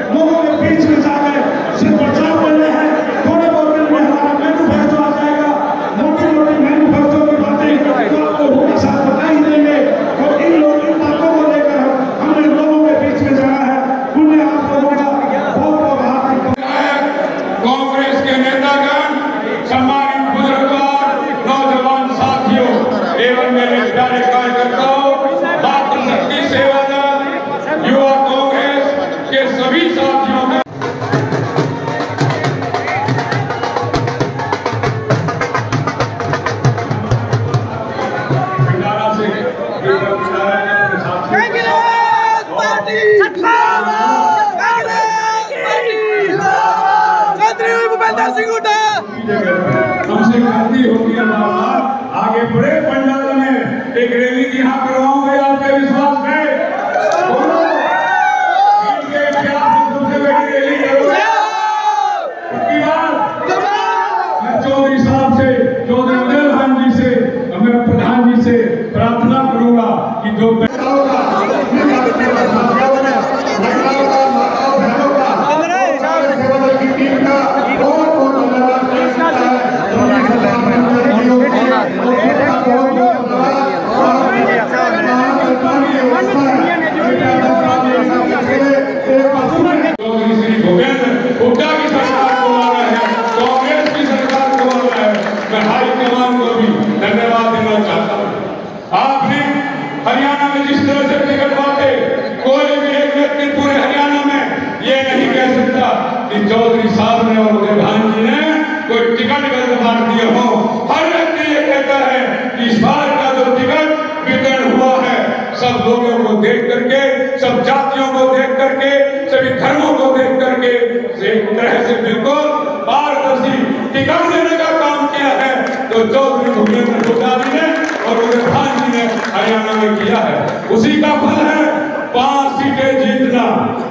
लोगों के बीच में जाकर सिर्फ प्रचार कर रहे हैं। थोड़े बहुत दिन में हमारा मैनिफेस्टो आ जाएगा। मोटी मोटी मैनिफेस्टो की बातें तो आपको उनके साथ बता ही देंगे। और इन बातों को लेकर हमने लोगों के बीच में जाना है। उन्हें आप लोगों का बहुत बहुत हार्दिक कांग्रेस के नेतागण, सम्मानित बुजुर्गवार, नौजवान साथियों एवं मेरे प्यारे कार्यकर्ताओं, मातृशक्ति सेवा दल, युवा कांग्रेस के सभी साथियों का भंडारा से हमसे गलती होगी। आगे बड़े पंडाल में एक रैली यहाँ करवाऊंगे, आपके विश्वास है? मैं चौधरी साहब से, चौधरी उदय भान जी से, मैं प्रधान जी से प्रार्थना करूंगा कि जो हरियाणा में जिस तरह से टिकट बांटे, कोई भी एक व्यक्ति पूरे हरियाणा में ये नहीं कह सकता कि चौधरी साहब ने और उदय भान जी ने कोई टिकट गलत बांट दिए हो। हर व्यक्ति ये कहता है कि इस बार का जो टिकट वितरण हुआ है, सब लोगों को देख करके, सब जातियों को देख करके, सभी धर्मों को देख करके एक तरह से बिल्कुल पारदर्शी टिकट देने का काम किया है। तो चौधरी भूपेंद्र हुड्डा जी ने और उदय भान जी ने हरियाणा में किया है, उसी का फल है 5 सीटें जीतना।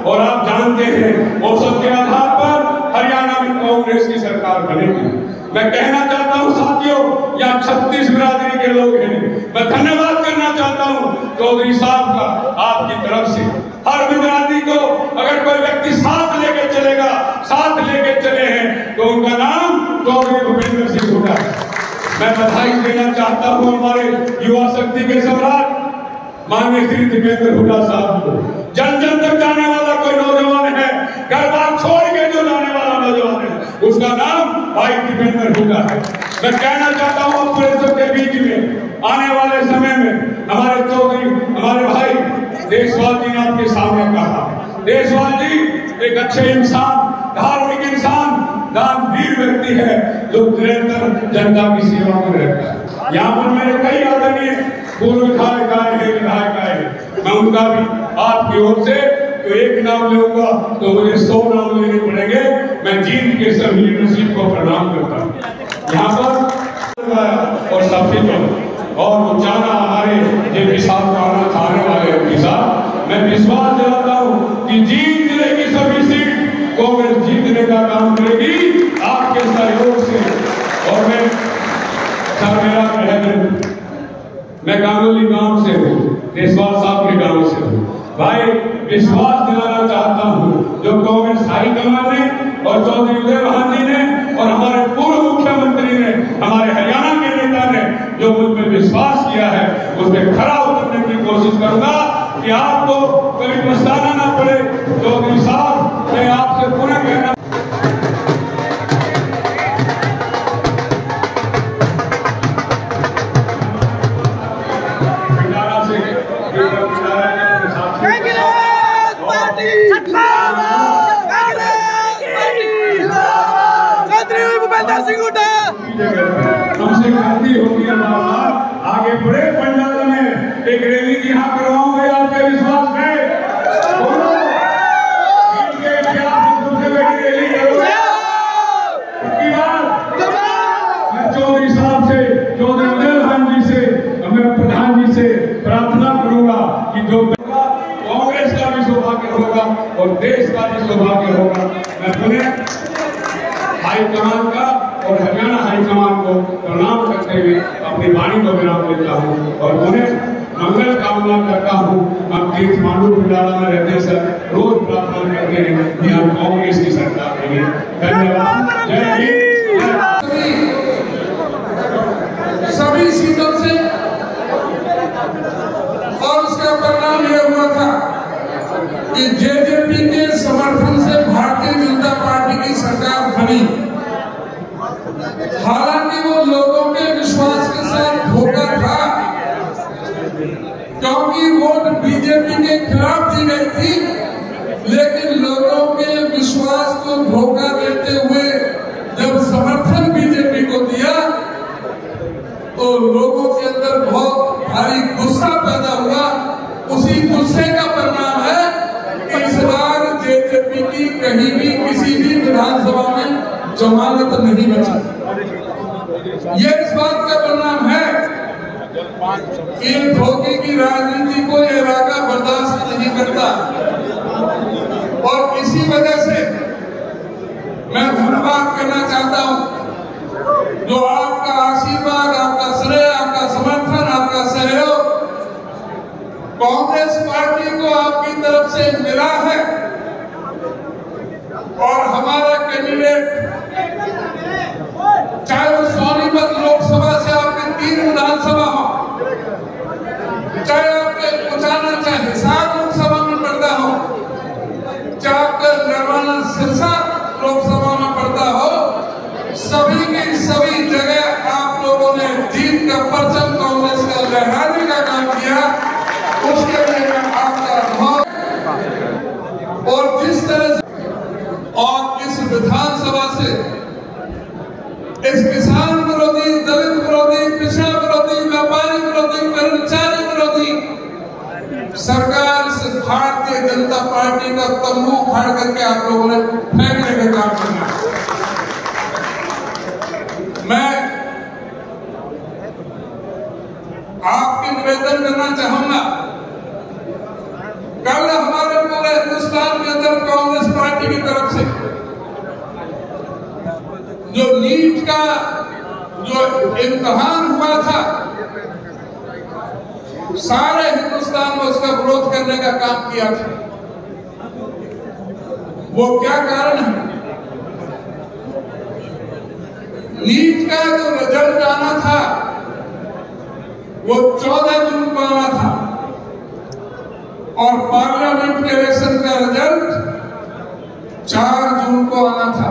और आप जानते हैं औसत के आधार पर हरियाणा में कांग्रेस की सरकार बनेगी। मैं कहना चाहता हूं साथियों, यहाँ 36 बिरादरी के लोग हैं, मैं धन्यवाद करना चाहता हूं चौधरी साहब का आपकी तरफ से। हर बिरादरी को अगर कोई व्यक्ति साथ लेके चलेगा, साथ लेके चले हैं, तो उनका नाम चौधरी भूपेंद्र सिंह हुड्डा है। मैं बधाई देना चाहता हूं हमारे युवा शक्ति के सम्राट माननीय श्री दीपेंद्र हुड्डा साहब को। जन जन तक जाने वाला कोई नौजवान है, घर बार छोड़ के जो जाने वाला नौजवान है, उसका नाम भाई दीपेंद्र हुड्डा है। मैं कहना चाहता हूं अपने सबके बीच में आने वाले समय में हमारे चौधरी, हमारे भाई देशवाल जी ने आपके सामने कहा, देशवाल जी एक अच्छे इंसान, धार्मिक इंसान, दानवीर व्यक्ति है जो निरंतर जनता की सेवा में रहता है। यहाँ पर मेरे कई आदरणीय पूर्व विधायक आए हैं, मैं उनका भी आपकी ओर से तो एक नाम लूंगा तो मुझे 100 नाम लेने पड़ेंगे। मैं जीत के सभी लीडरशिप को प्रणाम करता हूँ। यहाँ पर और सफी और वो जाना हमारे जेपी साहब का आना था आने वाले एमपी साहब, मैं विश्वास दिलाता हूँ कि जीत जिले की सभी सीट कांग्रेस जीतने का काम करेगी आपके सहयोग से। और मैं गांगोली गांव से हूँ, देशवाल साहब के गांव से हूँ। भाई विश्वास दिलाना चाहता हूँ, जो कांग्रेस हाईकमान ने और चौधरी उदय भान जी ने और हमारे पूर्व मुख्यमंत्री ने, हमारे हरियाणा के नेता ने जो मुझ में विश्वास किया है, उसमें खरा उतरने की कोशिश करूंगा कि आपको कभी पछताना ना पड़े। चौधरी साहब, मैं आपसे पूरा कहना भंडारा से हमसे गलती होगी। आगे बड़े पंडाल में एक रैली यहाँ करवाऊंगे, आपके विश्वास है? मैं चौधरी साहब से, चौधरी उदय भान जी से, मैं प्रधान जी से प्रार्थना करूंगा कि जो कांग्रेस का भी सौभाग्य होगा और देश का भी सौभाग्य होगा। मैं पुनः हाईकमान का और हरियाणा हाईकमान को प्रणाम करते हुए अपनी वाणी को विराम देता हूँ और उन्हें हूँ। हम तीर्थ मांडू पिंडाला में रहते हैं सर, रोज प्रार्थना करते हैं कि हम कांग्रेस की सरकार देंगे। धन्यवाद। जय हिंद। सभी सीटों से और उसका परिणाम यह हुआ था कि जेजेपी के समर्थन से भारतीय जनता पार्टी की सरकार बनी। हालांकि वो लोगों के विश्वास के साथ धोखा था, क्योंकि वोट बीजेपी के खिलाफ दी गई थी, लेकिन लोगों के विश्वास को धोखा देते हुए जब समर्थन बीजेपी को दिया तो लोगों के अंदर बहुत भारी गुस्सा पैदा हुआ। उसी गुस्से का परिणाम है कि इस बार जेजेपी की कहीं भी किसी भी विधानसभा में जमानत नहीं बची। ये इस बात का परिणाम है कि धोखे की राजनीति को ये इलाका बर्दाश्त नहीं करता, और इसी वजह से मैं धन्यवाद करना चाहता हूं जो आपका आशीर्वाद, आपका श्रेय, आपका समर्थन, आपका सहयोग कांग्रेस पार्टी को आपकी तरफ से मिला है। और हमारा कैंडिडेट, चाहे वो सोनीपत लोकसभा से आपके 3 विधानसभा हो, चाहे आपके उचाना, चाहे हिसार लोकसभा में पड़ता हो, चाहे आपका नरवाना सिरसा लोकसभा में पड़ता हो, सभी की सभी जगह आप लोगों ने जीत का परचम कांग्रेस का लहराने का काम किया। उसके लिए मैं आपका बहुत, और जिस तरह से और इस विधानसभा से इस किसान विरोधी, दलित विरोधी, पिछड़ा विरोधी, व्यापारी विरोधी, कर्मचारी विरोधी सरकार से भारतीय जनता पार्टी का तंबू उखाड़ करके आप लोगों ने फेंकने का काम करना। मैं आपके निवेदन करना चाहूंगा, कल हमारे पूरे हिंदुस्तान के अंदर कांग्रेस पार्टी की तरफ से जो नीट का जो इम्तिहान हुआ था, सारे हिंदुस्तान में उसका विरोध करने का काम किया था। वो क्या कारण है? नीट का जो रिजल्ट आना था वो 14 जून को आना था, और पार्लियामेंट के इलेक्शन का रिजल्ट 4 जून को आना था।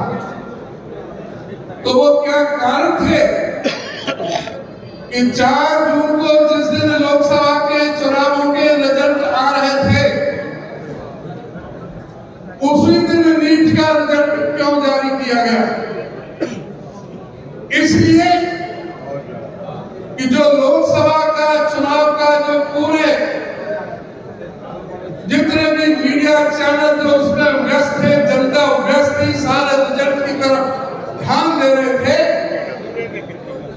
तो वो क्या कारण थे कि 4 जून को जिस दिन लोकसभा के चुनावों के रिजल्ट आ रहे थे, उसी दिन नीट का रिजल्ट क्यों जारी किया गया? इसलिए कि जो लोकसभा का चुनाव का जो पूरे जितने भी मीडिया चैनल जो उसमें व्यस्त थे, जनता व्यस्त थी, सारे रिजल्ट की तरफ ध्यान दे रहे थे,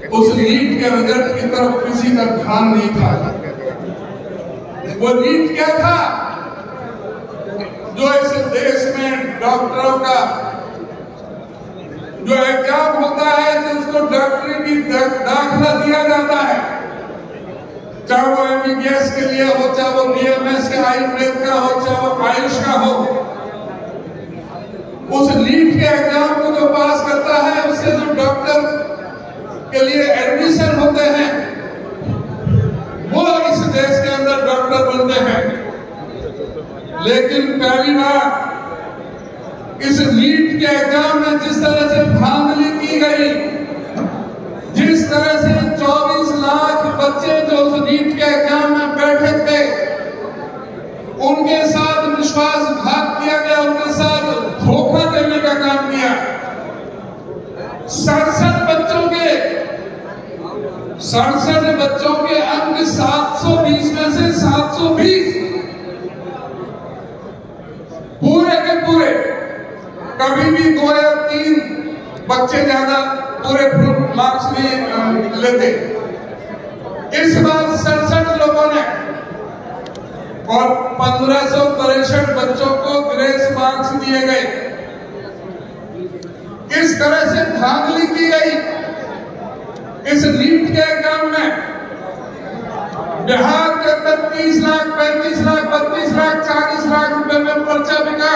उस नीट के रिजल्ट की तरफ किसी का ध्यान नहीं था। वो नीट क्या था? जो इस देश में डॉक्टरों का जो एग्जाम होता है, जिसको डॉक्टरी की दाखिला दिया जाता है, चाहे वो एमबीबीएस के लिए हो, चाहे वो बीएमएस के आयुर्वेद का हो, चाहे वो आयुष का हो, उस नीट के एग्जाम को जो पास करता है, उससे जो डॉक्टर के लिए एडमिशन होते हैं, वो इस देश के अंदर डॉक्टर बनते हैं। लेकिन पहली बार इस नीट के एग्जाम में जिस तरह से धांधली की गई, जिस तरह से 24 लाख बच्चे जो उस नीट के एग्जाम में बैठे थे, उनके साथ विश्वासघात किया गया, उनके साथ धोखा देने का काम किया। 67 बच्चों के अंक 720 में से 720 पूरे के पूरे, कभी भी 2 या 3 बच्चे ज्यादा पूरे फुल मार्क्स नहीं लेते। इस बार 67 लोगों ने और 1563 बच्चों को ग्रेस मार्क्स दिए गए। इस तरह से धांधली की गई इस नीट के एग्जाम में। बिहार के अंदर 30 लाख, 35 लाख, 32 लाख, 40 लाख रुपए में पर्चा बिका।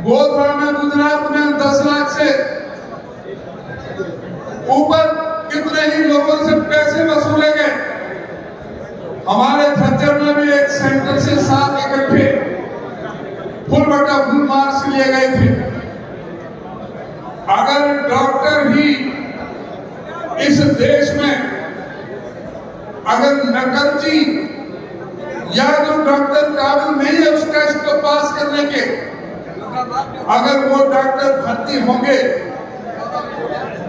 गोधरा में गुजरात में 10 लाख से ऊपर कितने ही लोगों से पैसे वसूले गए। हमारे झज्जर में भी एक सेंटर से 7 इकट्ठे फुल बटा फुल मार्क्स लिए गए थे। अगर डॉक्टर ही इस देश में अगर नकलची या जो डॉक्टर काबिल नहीं है उस टेस्ट को पास करने के, अगर वो डॉक्टर भर्ती होंगे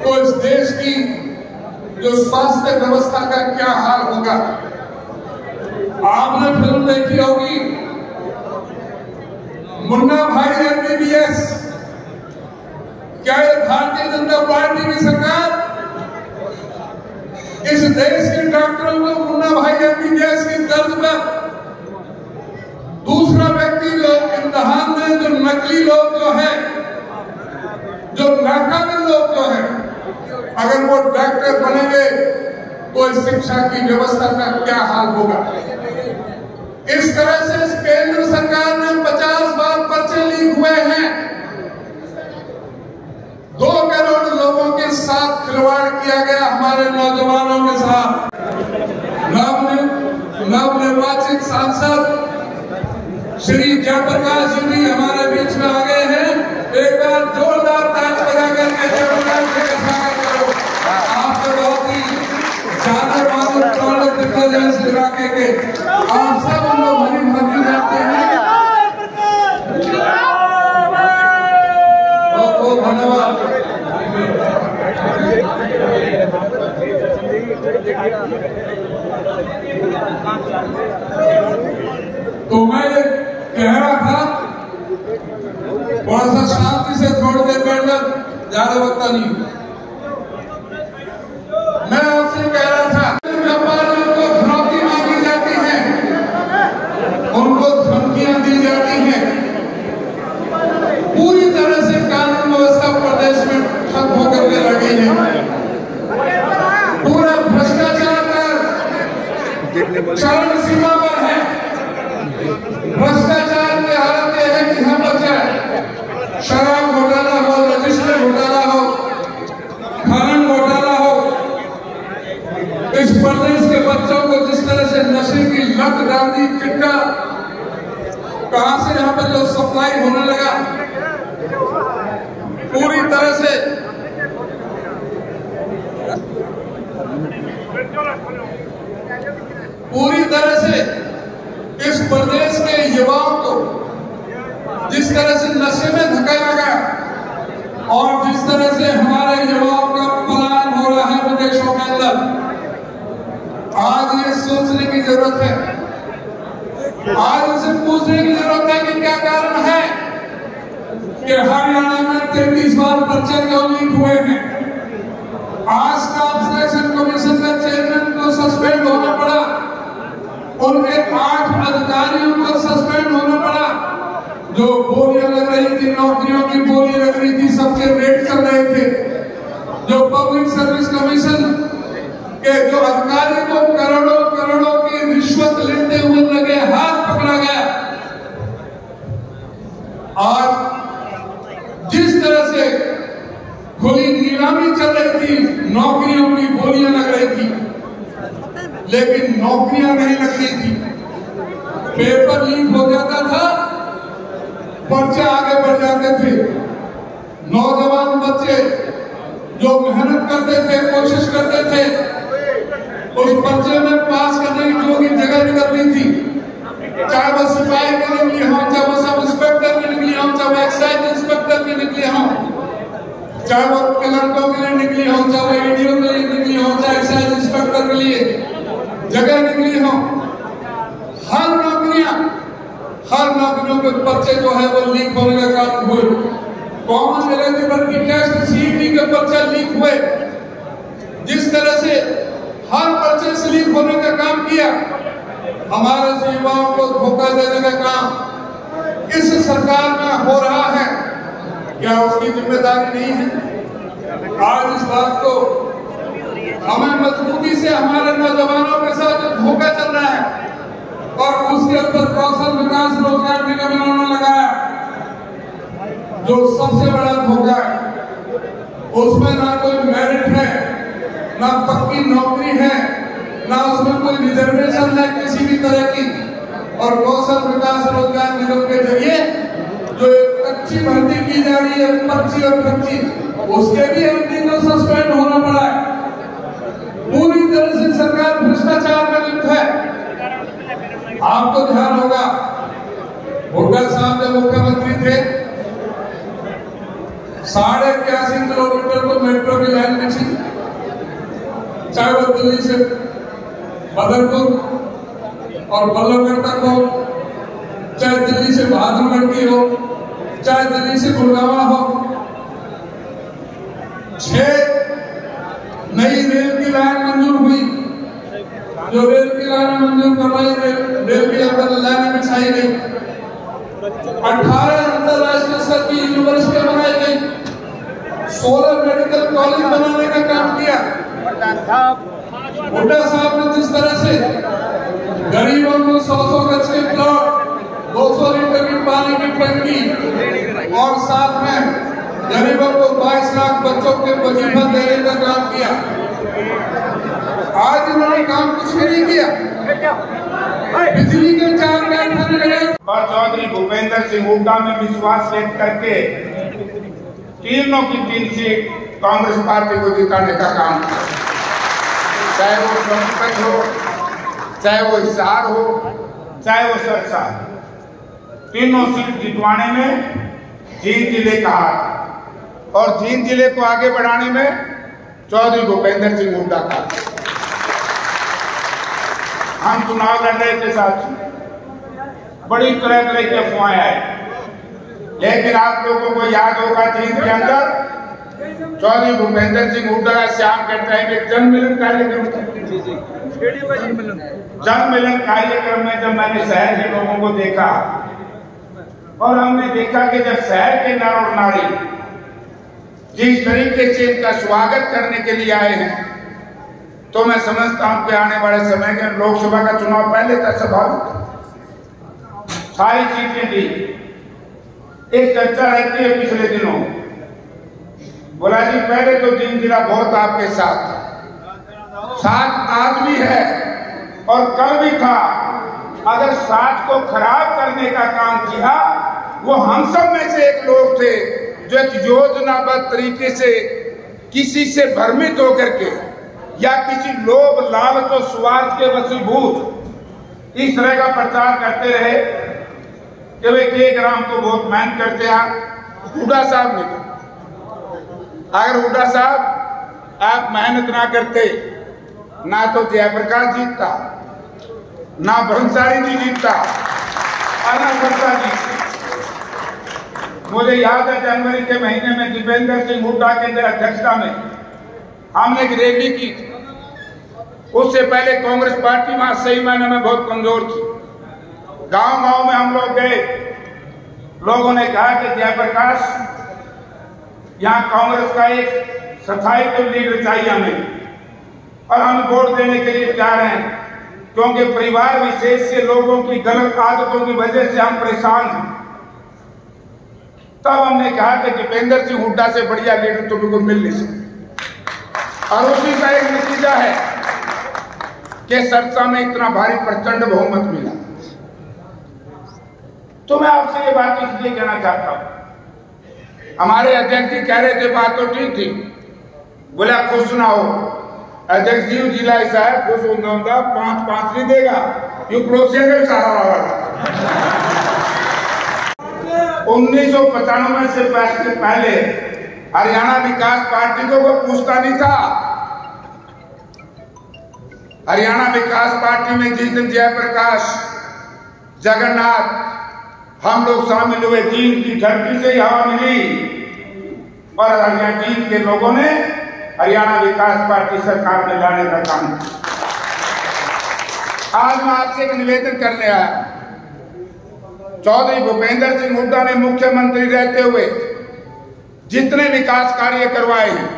तो इस देश की जो स्वास्थ्य व्यवस्था का क्या हाल होगा। आपने फिल्म देखी होगी मुन्ना भाई एमबीबीएस। क्या ये भारतीय जनता पार्टी की सरकार इस देश के डॉक्टरों को मुन्ना भाई एमबीबीएस की तर्ज पर दूसरा व्यक्ति जो इम्तिहान में जो नकली लोग जो है, जो नाकाबिल लोग जो है, अगर वो डॉक्टर बनेंगे तो इस शिक्षा की व्यवस्था का क्या हाल होगा। इस तरह से इस केंद्र सरकार ने 50 बार पर्चे लीक हुए हैं। 2 करोड़ लोगों के साथ खिलवाड़ किया गया, हमारे नौजवानों के साथ। नवनिर्वाचित सांसद श्री जयप्रकाश जी भी हमारे बीच में आ गए हैं। एक बार जोरदार ताली बजाकर के जयप्रकाश जी का स्वागत करो। आपके बहुत ही जानवर मालूम टॉयलेट दिखते हैं इस इलाके के। आप सब हम लोग भरी भरी जाते हैं। बहुत धन्यवाद। तो मैं कह रहा था थोड़ा सा शांति से थोड़ी देर बैठ कर, ज्यादा वक्त नहीं। मैं आपसे कह रहा था व्यापारियों को फिरौती मांगी जाती है, उनको धमकियां दी जाती हैं। पूरी तरह से कानून व्यवस्था प्रदेश में ठप होकर के रह गई है। पूरा भ्रष्टाचार चरम सीमा पर है। भ्रष्टाचार की हालत यह है कि हम बच्चे शराब घोटाला हो, रजिस्टर घोटाला हो, खनन घोटाला हो, इस प्रदेश के बच्चों को जिस तरह से नशे की लत डाल दी, चिट्टा कहां से यहाँ पर जो सप्लाई होने लगा, पूरी तरह से इस प्रदेश के युवाओं को जिस तरह से नशे में धकेला गया और जिस तरह से हमारे युवाओं का पलायन हो रहा है विदेशों के अंदर, आज ये सोचने की जरूरत है। आज इसे पूछने की जरूरत है कि क्या कारण है कि हरियाणा में 33 बार पर्चे क्यों लीक हुए हैं। आज स्टाफ सिलेक्शन कमीशन का चेयरमैन को सस्पेंड होना पड़ा, उनके 8 अधिकारियों को सस्पेंड होना पड़ा। जो बोलियां लग रही थी, नौकरियों की बोली लग रही थी, सबके रेट चल रहे थे। जो पब्लिक सर्विस कमीशन के जो अधिकारी को करोड़ों करोड़ों की रिश्वत लेते हुए लगे हाथ पकड़ा गया। आज जिस तरह से खुली नीलामी चल रही थी, नौकरियों की बोलियां लग रही थी, लेकिन नौकरियां नहीं लग रही थी। पेपर लीक हो जाता था, पर्चे आगे बढ़ जाते थे। नौजवान बच्चे जो मेहनत करते थे, कोशिश करते थे, उस पर्चे में पास करने की जो भी जगह निकलती थी, चाहे वो सिपाही के निकली हो, चाहे वो सब इंस्पेक्टर की निकली हो, चाहे वो एक्साइज इंस्पेक्टर की निकली हो, चाहे वो क्लर्कों के लिए निकली हो, चाहे वो एडीओ के लिए निकली हो, चाहे एक्साइज इंस्पेक्टर के लिए जगह निकली हो। हर नौकरियों के पर्चे जो है वो लीक होने का कारण हुए। कॉमन एलिजिबिलिटी टेस्ट सीईटी के पर्चे लीक हुए। जिस तरह से हर पर्चे से लीक होने का काम किया, हमारे युवाओं को धोखा देने का काम इस सरकार में हो रहा है। क्या उसकी जिम्मेदारी नहीं है? आज इस बात को हमें मजबूती से हमारे नौजवानों के साथ जो निगम इन्होंने लगाया, जो सबसे बड़ा धोखा है। उसमें ना कोई मेरिट है, ना पक्की नौकरी है, ना उसमें कोई रिजर्वेशन है किसी भी तरह की। और कौशल विकास रोजगार निगम के जरिए जो एक अच्छी भर्ती की जा रही है 25 और 25, उसके भी एमडी को सस्पेंड होना पड़ा है। पूरी तरह से सरकार भ्रष्टाचार में लिप्त है। आपको ध्यान होगा, हुड्डा साहब जब मुख्यमंत्री थे 81.5 किलोमीटर को मेट्रो की लाइन बिछी, चाहे वो दिल्ली से बदरपुर और बल्लभगढ़ तक हो, चाहे दिल्ली से बहादुरगढ़ की हो, चाहे दिल्ली से गुड़गांव हो। 6 नई रेल की लाइन मंजूर हुई। जो रेल की लाइन मंजूर करवाई, रेल की लाइन बिछाई गई। 18 अंतरराष्ट्रीय स्तर की यूनिवर्सिटी बनाई गई। 16 मेडिकल कॉलेज बनाने का काम किया। हुड्डा साहब ने जिस तरह से गरीबों को 100 गज के प्लॉट, 200 लीटर की पानी की टंकी और साथ में गरीबों को 22 लाख बच्चों के वजीफा देने का काम किया। आज इन्होंने काम कुछ नहीं किया। बिजली के 4 कारखाने लगे। और चौधरी भूपेंद्र सिंह हुड्डा में विश्वास व्यक्त करके तीनों की 3 सीट कांग्रेस पार्टी को जिताने का काम, चाहे वो सोनीपत हो, चाहे वो हिसार हो, चाहे वो सरसा, तीनों सीट जितवाने में जींद जिले का हाथ और जींद जिले को आगे बढ़ाने में चौधरी भूपेंद्र सिंह हुड्डा का। हम चुनाव लड़ रहे थे साथियों, बड़ी तरह तरह की अफवाहें आई, लेकिन आप लोगों को याद होगा जींद के अंदर चौधरी भूपेंद्र सिंह हुड्डा का श्याम कहता है कि जन मिलन कार्यक्रम था। जन मिलन कार्यक्रम में जब मैंने शहर के लोगों को देखा और हमने देखा कि जब शहर के नर और नारी जिस तरीके से इनका स्वागत करने के लिए आए हैं, तो मैं समझता हूं कि आने वाले समय में लोकसभा का चुनाव पहले था, स्वाभाविक सारी सीटें दी। एक चर्चा रहती है पिछले दिनों, बोला जी पहले तो जींद जिला बहुत आपके साथ आज भी है और कल भी था। अगर साथ को खराब करने का काम किया, वो हम सब में से एक लोग थे जो एक योजनाबद्ध तरीके से किसी से भ्रमित होकर के या किसी लोभ लालच और स्वार्थ के वशीभूत इस तरह का प्रचार करते रहे कि वे के ग्राम को बहुत मेहनत करते हैं। हुड्डा साहब ने कहा, अगर हुड्डा साहब आप मेहनत ना करते, ना तो जयप्रकाश जीतता, ना ब्रह्मचारी जी जीतता और ना सत्ता जीतता। मुझे याद है जनवरी के महीने में दीपेंद्र सिंह हुड्डा के अध्यक्षता में हमने एक रैली की थी। उससे पहले कांग्रेस पार्टी वहां सही मायने में बहुत कमजोर थी। गांव गांव में हम लोग गए, लोगों ने कहा कि जयप्रकाश, यहाँ कांग्रेस का एक स्थायी लीडर चाहिए हमें और हम वोट देने के लिए तैयार हैं, क्योंकि परिवार विशेष के लोगों की गलत आदतों की वजह से हम परेशान हैं। तब हमने कहा कि दीपेंद्र सिंह हुड्डा से बढ़िया लीडर तुमको मिल नहीं सकता। और उसी का एक नतीजा है कि सरसा में इतना भारी प्रचंड बहुमत मिला। तो मैं आपसे ये बात इसलिए कहना चाहता हूं, हमारे अध्यक्ष जी कह रहे थे बात तो ठीक थी, बोला खुश ना हो अध्यक्ष जी, जिला ऐसा है खुश होगा 5-5 नहीं देगा, यू पड़ोसियों का सारा वाला। 1995 से पहले हरियाणा विकास पार्टी को कोई पूछता नहीं था। हरियाणा विकास पार्टी में जिस दिन जयप्रकाश, जगन्नाथ हम लोग शामिल हुए, जींद की धरती से हवा मिली और हरियाणा जींद के लोगों ने हरियाणा विकास पार्टी सरकार में लाने का काम किया। आज मैं आपसे एक निवेदन करने आया। चौधरी भूपेंद्र सिंह हुड्डा ने मुख्यमंत्री रहते हुए जितने विकास कार्य करवाए हैं,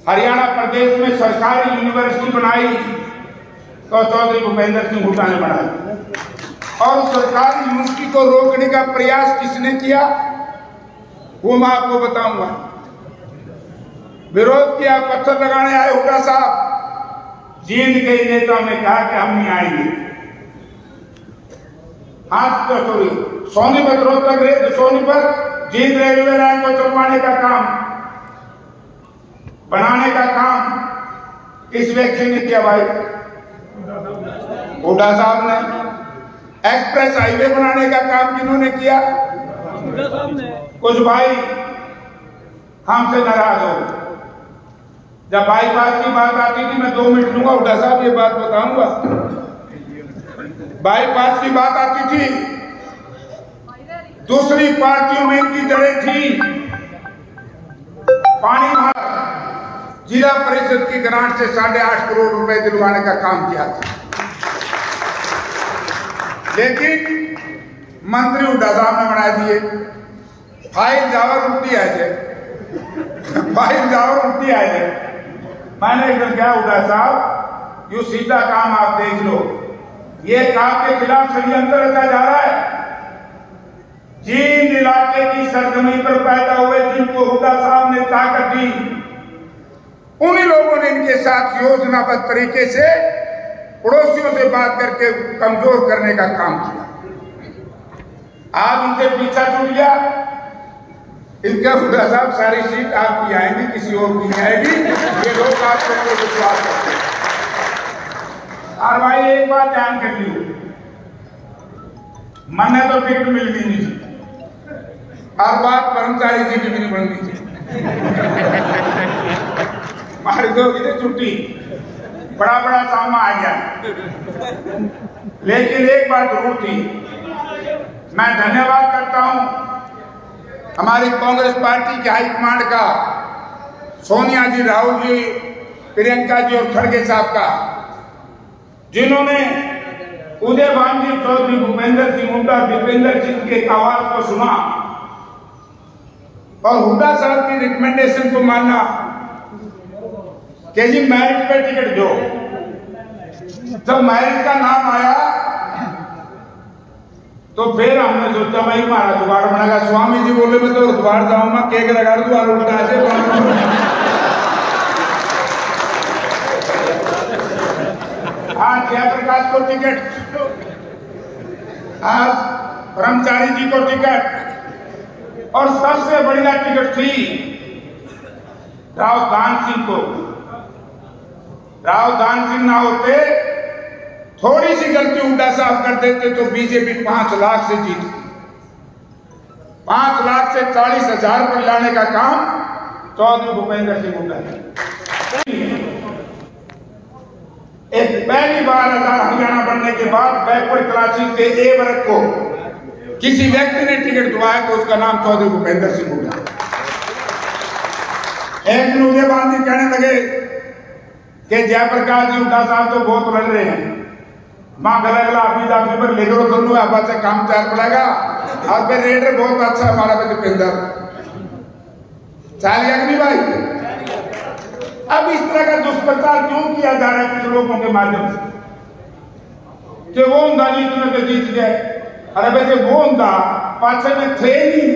हरियाणा प्रदेश में सरकारी यूनिवर्सिटी बनाई तो चौधरी भूपेंद्र सिंह हुड्डा ने बनाई। और सरकारी यूनिवर्सिटी को रोकने का प्रयास किसने किया वो मैं आपको बताऊंगा। विरोध किया, पत्थर लगाने आए हुड्डा साहब, जींद के नेताओं ने कहा कि हम नहीं आएंगे। हाथ तो sorry Sonipat Rohtak rail Sonipat Jind railway line को चलवाने का काम, बनाने का काम किस व्यक्ति ने किया भाई? हुड्डा साहब ने। एक्सप्रेस हाईवे बनाने का काम किन्होंने किया? कुछ भाई हमसे नाराज हो। जब बाईपास की बात आती थी, मैं 2 मिनट लूंगा हुड्डा साहब, ये बात बताऊंगा। बाईपास की बात आती थी, दूसरी पार्टियों में इनकी जड़ें थी। पानी जिला परिषद की ग्रांट से 8.5 करोड़ रुपए दिलवाने का काम किया था, लेकिन मंत्री हुड्डा साहब ने बना दिए। फाइल जावर उल्टी आए, फाइल जावर उल्टी आए। मैंने एकदम क्या हुड्डा साहब, यू सीधा काम आप देख लो, ये काम के खिलाफ षड्यंत्र रचा जा रहा है। जींद इलाके की सरजमीन पर पैदा हुए जिनको हुड्डा साहब ने ताकत दी, उन्हीं लोगों ने इनके साथ योजनाबद्ध तरीके से पड़ोसियों से बात करके कमजोर करने का काम किया। आज उनसे पीछा छूट गया। इनका हुड्डा साहब सारी सीट आपकी आएंगी, किसी और की नहीं आएगी, ये लोग आपको विश्वास करते हैं। और भाई एक बात ध्यान कर ली, मैंने तो टिकट मिल भी नहीं थी, हर बात कर्मचारी जी की भी नहीं बनती थी। मारी दो की छुट्टी, बड़ा बड़ा सामा आ गया। लेकिन एक बात जरूर थी, मैं धन्यवाद करता हूं हमारी कांग्रेस पार्टी के हाईकमांड का, सोनिया जी, राहुल जी, प्रियंका जी और खड़गे साहब का, जिन्होंने उदय भान जी, चौधरी भूपेंद्र सिंह हुड्डा, दीपेंद्र सिंह के आवाज को सुना और हुड्डा साहब की रिकमेंडेशन को माना कि जी मैरिट पे टिकट दो। जब मैरिट का नाम आया तो फिर हमने सोचा भाई हमारा जुगाड़ बनेगा। स्वामी जी बोले मैं तो जुगाड़ जाऊंगा, केक लगा दूंगा उल्टा से। आज जयप्रकाश को टिकट, आज ब्रह्मचारी जी को टिकट, और सबसे बढ़िया टिकट थी राव दान सिंह को। राव दान सिंह ना होते, थोड़ी सी गलती हुड्डा साहब कर देते तो बीजेपी 5 लाख से जीतती। 5 लाख से 40,000 पर लाने का काम चौधरी भूपेंद्र सिंह हुड्डा ने। एक पहली बार आजाद हरियाणा बनने के बाद बैकवर्ड क्लासेस के ए वर्ग को किसी व्यक्ति ने टिकट दिवाया तो उसका नाम चौधरी भूपेंद्र सिंह हुड्डा। एक दिन उदय भान जी कहने लगे कि जयप्रकाश जी हुड्डा साहब तो बहुत लड़ रहे हैं, मां गला अभी पर लेकर दोनों आप से काम तैयार पड़ेगा, और फिर रेडर बहुत अच्छा हमारा दीपेंद्र चाल अग्नि भाई। अब इस तरह का दुष्प्रचार क्यों किया जा रहा है कुछ लोगों के माध्यम से कि वो उन्दा जीतने पे जीत गए? अरे भाई वो उन्दा पाछे में थे नहीं,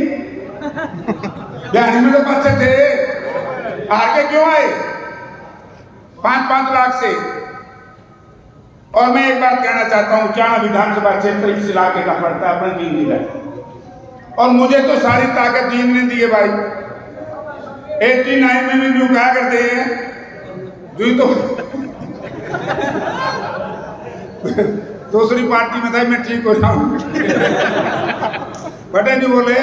बिहारी में तो पाछे थे, हार के क्यों आए 5-5 लाख से? और मैं एक बात कहना चाहता हूं, चाणा विधानसभा क्षेत्र इस इलाके का पड़ता है, अपना जींद जिला, और मुझे तो सारी ताकत जींद ने दी है भाई। 89 में भी क्या करते हैं जी, तो दूसरी पार्टी में था, मैं ठीक हो जाऊं। बटे जी बोले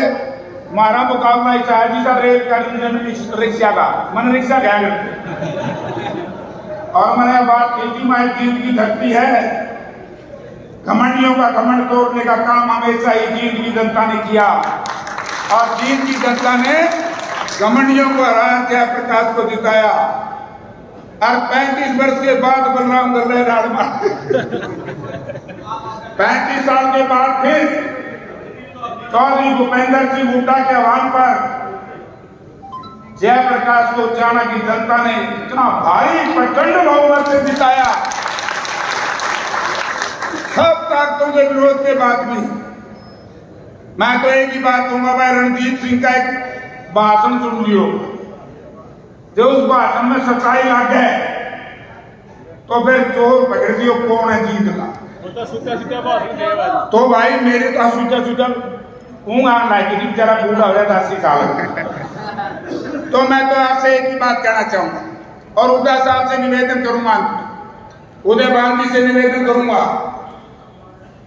हमारा मुकाबला ऐसा है जी सर रेल का रिक्शा का, मैंने रिक्शा क्या करते, और मैंने बात की थी मैं जींद की धरती है, घमंडियों का घमंड तोड़ने का काम हमेशा ही जींद की जनता ने किया, और जींद की जनता ने घमंडियों को हराया, जयप्रकाश को जिताया, और 35 वर्ष के बाद बलराम दल्ले राड़ मार 35 साल के बाद फिर चौधरी भूपेंद्र सिंह हुड्डा के आह्वान पर जयप्रकाश को चाणा की जनता ने इतना भारी प्रचंड बहुमत से जिताया। सब ताकतों के विरोध के बाद भी मैं तो एक ही बात कहूंगा भाई, रणजीत सिंह का एक भाषण सुन लियो, जो उस भाषण में सच्चाई लग है तो फिर चोर पकड़ दियो कौन है जीत का। तो भाई मेरे तो सूचा सूचा किसी बेचारा बूढ़ा हो जाता 80 साल का। तो मैं तो आपसे एक ही बात कहना चाहूंगा और उदय साहब से निवेदन करूंगा, उदय गांधी से निवेदन करूंगा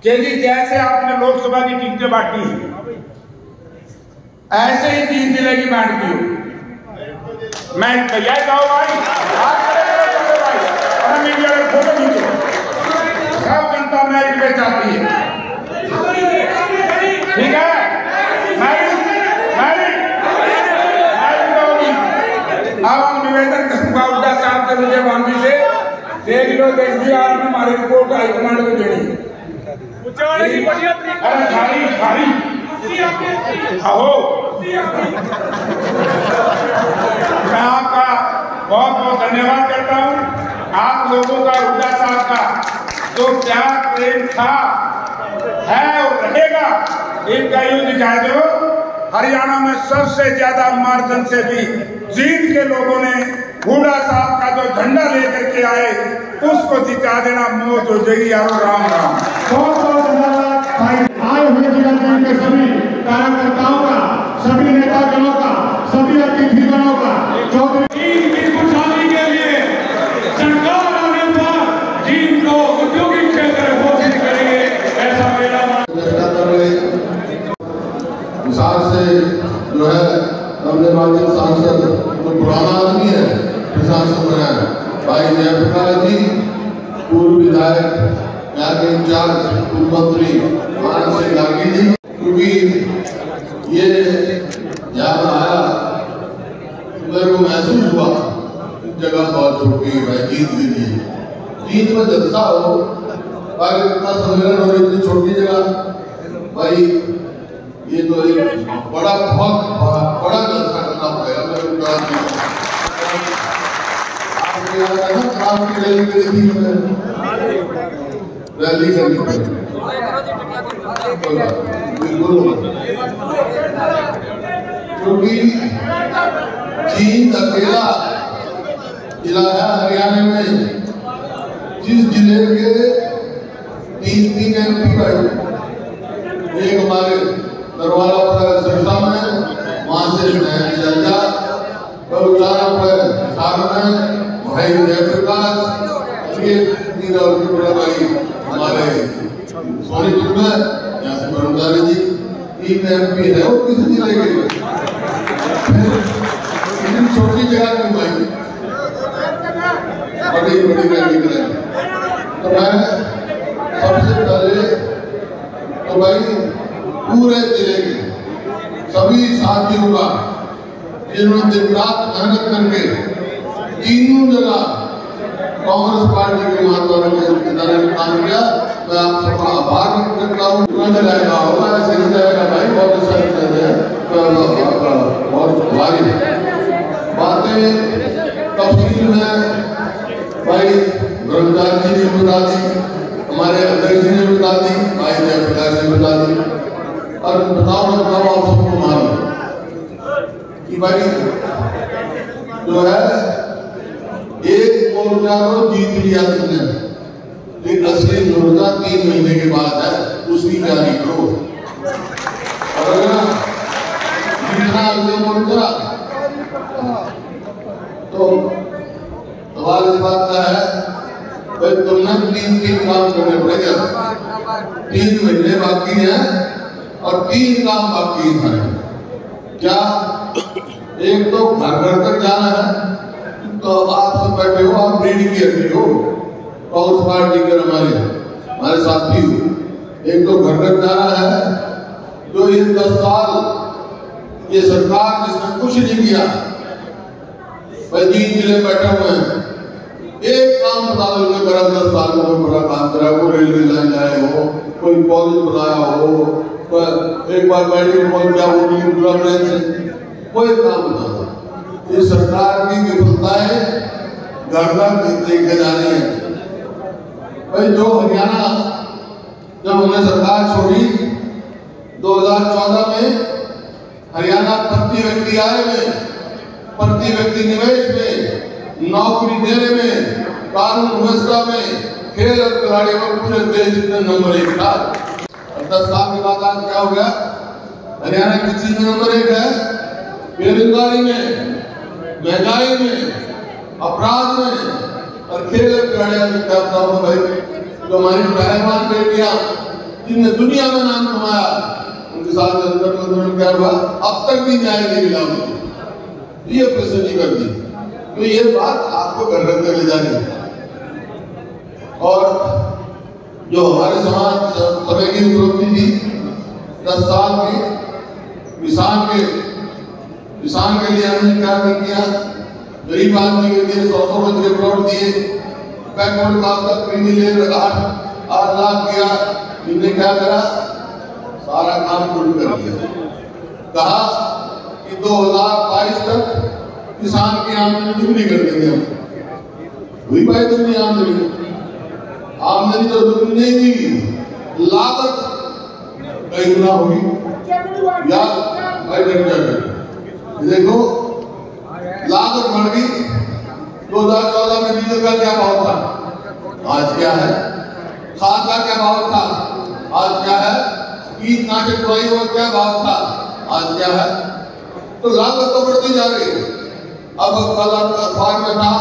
कि जी जैसे आपने लोकसभा की टिकटें बांटी ऐसे ही 3 जिले की बांट दी हो। मैं भैया जाओ भाई, मीडिया में फोटो खींचो, सब जनता मेरिट पे चाहती है, ठीक है। अब हम निवेदन करूंगा उद्या साहब से, विजय गांधी से, देख लो आपने हमारी रिपोर्ट हाईकमांड को देनी। अरे सारी आओ, मैं आपका बहुत बहुत धन्यवाद करता हूं। आप लोगों का, उद्या साहब का जो प्यार प्रेम था, है और रहेगा, इनका यूं दिखा दो। हरियाणा में सबसे ज्यादा मार्जिन से भी जीत के लोगों ने हुड्डा साहब का जो झंडा लेकर के आए उसको जिता देना। मौज हो जाएगी यारो। राम राम। बहुत बहुत धन्यवाद भाई। आए हुए जिला टीम के सभी कार्यकर्ताओं का, सभी नेतागणों का, सभी अतिथिगणों का, चौधरी की खुशहाली के लिए सरकार आने पर जीत को औद्योगिक क्षेत्र घोषित करेंगे, ऐसा मेरा विशाल से जो है नवनिर्वाचित सांसद जो पुराना आदमी है प्रशासन बनाया भाई जयप्रकाश जी, पूर्व विधायक, यहाँ के इंचार्ज पूर्व मंत्री मानव सिंह गांधी जी, क्योंकि ये यहाँ आया मेरे को महसूस हुआ जगह बहुत छोटी है भाई, जीत के लिए जीत में जलसा हो पर इतना सम्मेलन और इतनी छोटी जगह भाई, ये तो एक बड़ा बहुत बड़ा जलसा करना पड़ेगा। रैली करनी पड़ेगी क्योंकि जींद अकेला जिला है हरियाणा में जिस जिले के 3 MP भाई, एक हमारे दरवाजा पर सिरसा में, वहां से जलजा बलुचारा पर में भाई जयप्रकाश, ये बड़ा भाई हमारे सोनीपुर में यहाँ से ब्रह्मचारी जी 3 MP है और किसी जिले के छोटी जगह क्यों भाई बड़ी बड़ी रैली करेंगे। तो मैं सबसे पहले तो भाई पूरे जिले के सभी साथियों का जिन्होंने दिन रात मेहनत करके तीनों जगह कांग्रेस पार्टी के महात्मा ने काम किया, मैं आप सबका आभार व्यक्त करता हूँ। जाएगा होगा ऐसे ही जाएगा भाई, बहुत अच्छा बहुत भारी बातें तफसील में भाई ब्रह्मचारी जी ने बता दी, हमारे अध्यक्ष जी ने बता दी, भाई जयप्रकाश ने बता दी। और बताओ आप सबको मालूम कि भाई जो है एक मोर्चा को जीत लिया तुमने, लेकिन असली मोर्चा 3 महीने के बाद है, उसकी तैयारी करो। और जीतना अगले मोर्चा तो सवाल इस बात का है भाई, तुमने 3 काम करने पड़ेगा। 3 महीने बाकी हैं और 3 काम बाकी है। क्या? एक तो घर घर तक जाना है, तो आप सब बैठे हो, आप रीड की हड्डी हो, कांग्रेस पार्टी के हमारे साथी हो। एक तो घर घर जाना है, जो ये 10 साल ये सरकार जिसने कुछ नहीं किया, भाई 3 जिले बैठे हुए हैं, एक काम बता दो मैं करा 10 साल में कोई बड़ा काम करा, कोई रेलवे लाइन लाए हो, कोई कॉलेज बनाया हो, एक बार मेडिकल कॉलेज क्या कोई काम बता दो। ये सरकार की विफलताएं घर घर देखे जा रही है। भाई जो हरियाणा जब हमने सरकार छोड़ी 2014 में हरियाणा प्रति व्यक्ति आय में, प्रति व्यक्ति निवेश में, नौकरी देने में, कानून व्यवस्था में, खेल और खिलाड़ियों में पूरे देश में नंबर 1 था। 10 साल के बाद आज क्या हो गया? हरियाणा किस चीज में नंबर 1 है? बेरोजगारी में, महंगाई में, अपराध में और खेल और खिलाड़ियों में। क्या बताऊं भाई, जो हमारी पहलवान बेटियां जिनने दुनिया में नाम कमाया, उनके साथ क्या हुआ? अब तक भी न्याय नहीं मिला उनको। ये प्रसिद्धि कर दी। तो ये बात आपको घर घर में ले जानी। और जो हमारे समाज समय की उपलब्धि थी 10 साल की, किसान के लिए हमने क्या किया? गरीब आदमी के लिए 100 बच्चे प्लॉट दिए, बैकवर्ड क्लास का क्रिमिनल 8 लाख किया। इनने क्या करा? सारा काम शुरू कर दिया। कहा कि 2022 तक किसान की आमदनी दुगनी कर देंगे हम। हुई भाई दुगनी आमदनी? आमदनी तो दुगनी नहीं हुई, लागत कई गुना होगी। या भाई देखो, लागत बढ़ गई। 2014 में डीजल का क्या भाव था, आज क्या है? खाद का क्या भाव था, आज क्या है? कीटनाशक दवाइयों का क्या भाव था, आज क्या है? तो लागत तो बढ़ती जा रही है। अब कल अखबार में था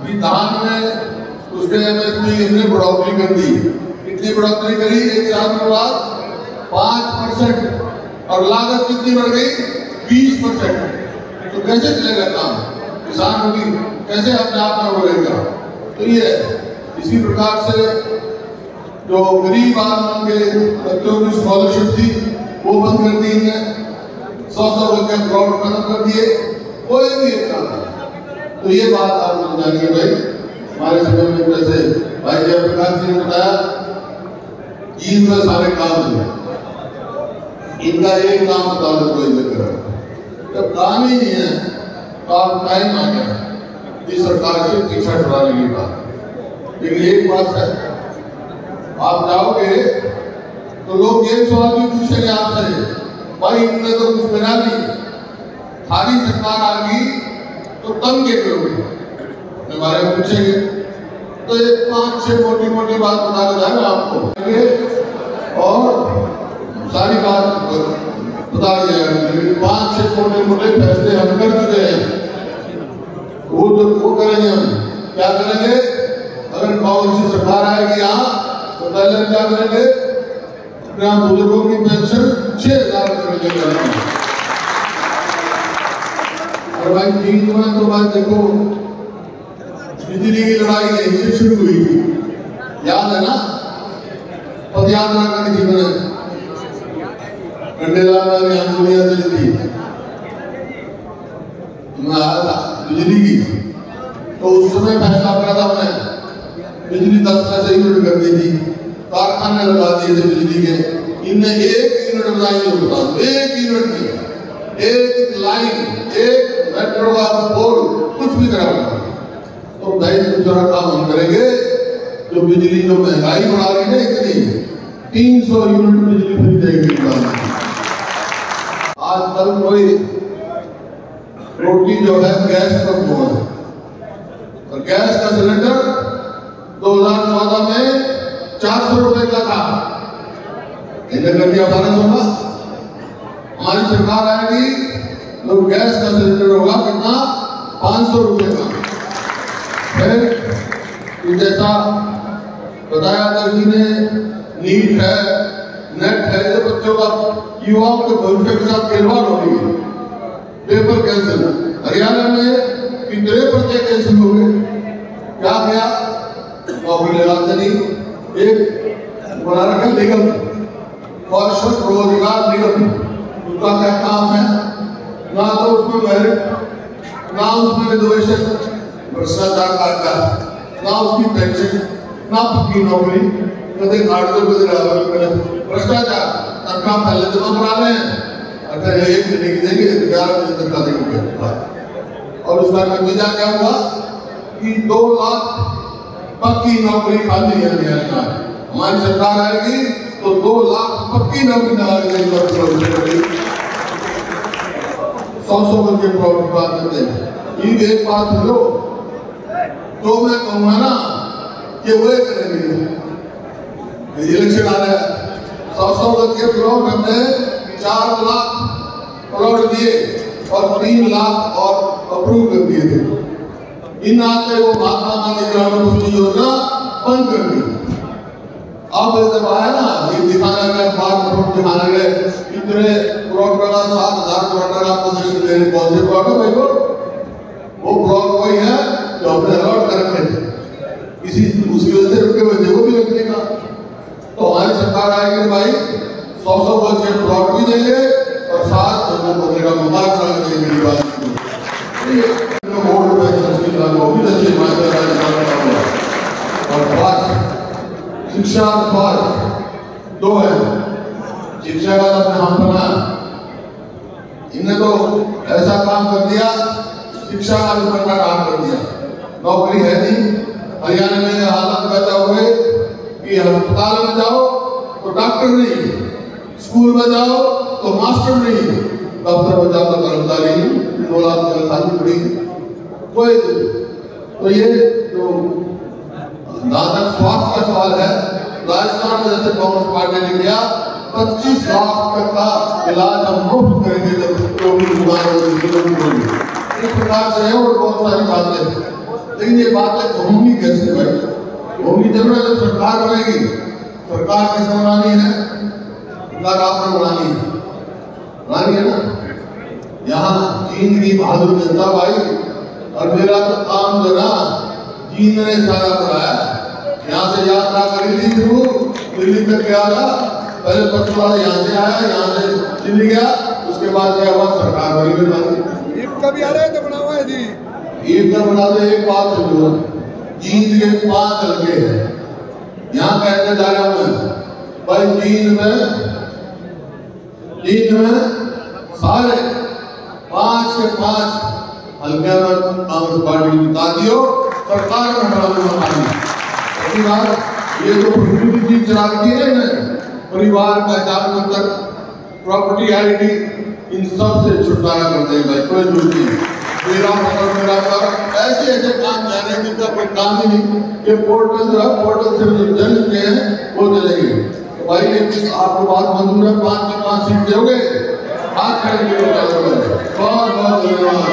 कि धान में उसके एमएसपी ने बढ़ोतरी कर दी। कितनी बढ़ोतरी करी? 1 साल के बाद 5%। और लागत कितनी बढ़ गई? 20%। तो कैसे चलेगा काम? किसान की कैसे अपने आप में बढ़ेगा? तो ये इसी प्रकार से जो गरीब आदमी के बच्चों की स्कॉलरशिप थी वो बंद कर दी है। 100 बच्चे फ्रॉड खत्म कर दिए। कोई भी एक काम। तो ये बात आप लोग जानिए भाई। हमारे समय में जैसे भाई जयप्रकाश जी ने बताया, ईद में सारे काम हुए, इनका एक काम बता दो कोई जिक्र। जब काम ही नहीं है तो आप टाइम आ गया इस सरकार से पीछा छुड़ाने की बात। लेकिन एक बात है, आप जाओगे तो लोग ये सवाल भी पूछेंगे आपसे, भाई इनने तो कुछ बना नहीं, थारी सरकार आ गई तो तंग के करोगे, बारे में पूछेंगे। तो ये 5-6 मोटी बात बता के जाएगा आपको और सारी बात बता दिया। 5-6 मोटे फैसले हम कर चुके हैं। वो करेंगे, हम क्या करेंगे? अगर कांग्रेस की सरकार आएगी यहाँ तो पहले क्या करेंगे? अपने बुजुर्गों की पेंशन 6,000 करेंगे। और भाई चीज में तो बात देखो, बिजली की लड़ाई यहीं से शुरू हुई थी, याद है ना? पदयात्रा करी थी मैंने, कंडेला में यहाँ दुनिया चली थी, मैं आया था बिजली की। तो उस समय फैसला करा था मैंने, बिजली 10 पैसे यूनिट कर दी थी, कारखाने लगा दिए थे बिजली के। इनने 1 यूनिट बनाई तो बता दो, 1 यूनिट नहीं, 1 लाइन, 1 मेट्रो का पोल, कुछ भी करा। तो भाई दूसरा काम हम करेंगे, जो बिजली जो महंगाई बढ़ा रही है इतनी, 300 यूनिट बिजली फ्री देगी। आजकल कोई रोटी जो है गैस पर हो है, और गैस का सिलेंडर 2014 में 400 रुपए का था, इधर कर दिया 1200 का। हमारी सरकार आएगी तो गैस का सिलेंडर होगा कितना? 500 रुपए का। फिर जैसा बताया था जी ने, नीट है, नेट है, ये बच्चों का, युवाओं के भविष्य के साथ खिलवाड़ हो रही है। पेपर कैंसिल, हरियाणा में कितने पर्चे कैंसिल हो गए? क्या किया? नौकरी लगाते नहीं, एक बना रखा निगम, कौशल रोजगार निगम, उनका क्या काम है? ना तो उसमें मेरिट, ना उसमें रिजर्वेशन, भ्रष्टाचार काटता, ना उसकी पेंशन, ना पक्की नौकरी, कदे काट दो कदे भ्रष्टाचार। तनख्वाह पहले जमा करा लें, अगर 1 महीने की देंगे 11 महीने तक का देंगे। और उसका नतीजा क्या हुआ कि 2 लाख पक्की नौकरी खाली है हरियाणा में। हमारी सरकार आएगी तो 2 लाख पक्की नौकरी लगाएगी। 100 गज के प्लॉट की बात करते हैं। ये एक बात सुन लो, तो मैं कहूंगा ना कि वो करेंगे। इलेक्शन आ रहा है, 100 गज के प्लॉट हमने 4 लाख प्लॉट दिए और 3 लाख और अप्रूव कर दिए थे। इन आते वो महात्मा गांधी ग्रामीण बस्ती योजना बंद कर दी। अब जब आया ना, ये दिखाना गया, बात दिखाना गया, इतने प्लॉट का 7,000 करोड़ का पोजीशन लेने कौन से प्लॉट है भाई? वो प्लॉट वही है जो हमने अलॉट कर रखे थे, किसी उसकी वजह से रुके हुए थे, वो भी रखने का। तो हमारी सरकार आएगी भाई 100 गज के प्लॉट भी देंगे और 7 लोगों को देगा मुबारक देंगे। मेरी बात शिक्षा और स्वास्थ्य 2 है। शिक्षा का अपने हम बना, इन्हें तो ऐसा काम कर दिया, शिक्षा का भी बड़ा काम कर दिया। नौकरी है नहीं। हरियाणा में हालत पैदा हुए कि अस्पताल में जाओ तो डॉक्टर नहीं, स्कूल में जाओ तो मास्टर नहीं, दफ्तर में जाओ तो कर्मचारी नहीं, 2 लाख तनख्वाह पड़ी कोई। तो ये जो जहां तक स्वास्थ्य का सवाल है, राजस्थान में जैसे कांग्रेस पार्टी ने किया 25 लाख तक का इलाज हम मुफ्त करेंगे जब लोग बीमार होंगे। इस प्रकार से है और बहुत सारी बातें। लेकिन ये बातें होंगी कैसे भाई? होंगी जब ना जब सरकार बनेगी। सरकार किसे बनानी है? सरकार आपने बनानी है ना। यहाँ चीन की बहादुर जनता भाई, और मेरा तो काम जो ना चीन ने सारा कराया। यहाँ से यात्रा करी थी, दिल्ली तक गया था, पहले पछवाड़ा यहाँ से आया, यहाँ से दिल्ली गया, उसके बाद क्या हुआ, सरकार बनी। ईद का भी आ रहा है तो बना हुआ है जी। ईद का बना दे। एक बात सुनो, चीन के 5 लड़के हैं, यहाँ कहते जा रहा हूँ भाई, चीन में सारे 5 के 5 हल्के में कांग्रेस पार्टी जिता दियो, सरकार में ये जो प्रकृति की चला दी है ना, परिवार पहचान पत्र, प्रॉपर्टी आईडी, इन सब से छुटकारा कर देगा। कोई जरूरत नहीं, मेरा मतलब मेरा कर, ऐसे ऐसे काम जाने की तो कोई काम ही नहीं। ये पोर्टल जो है, पोर्टल से जो जन के हैं वो चलेंगे। तो भाई ये आपको बात मंजूर है, 5 के 5 सीट दोगे? हाथ खड़े बहुत बहुत धन्यवाद।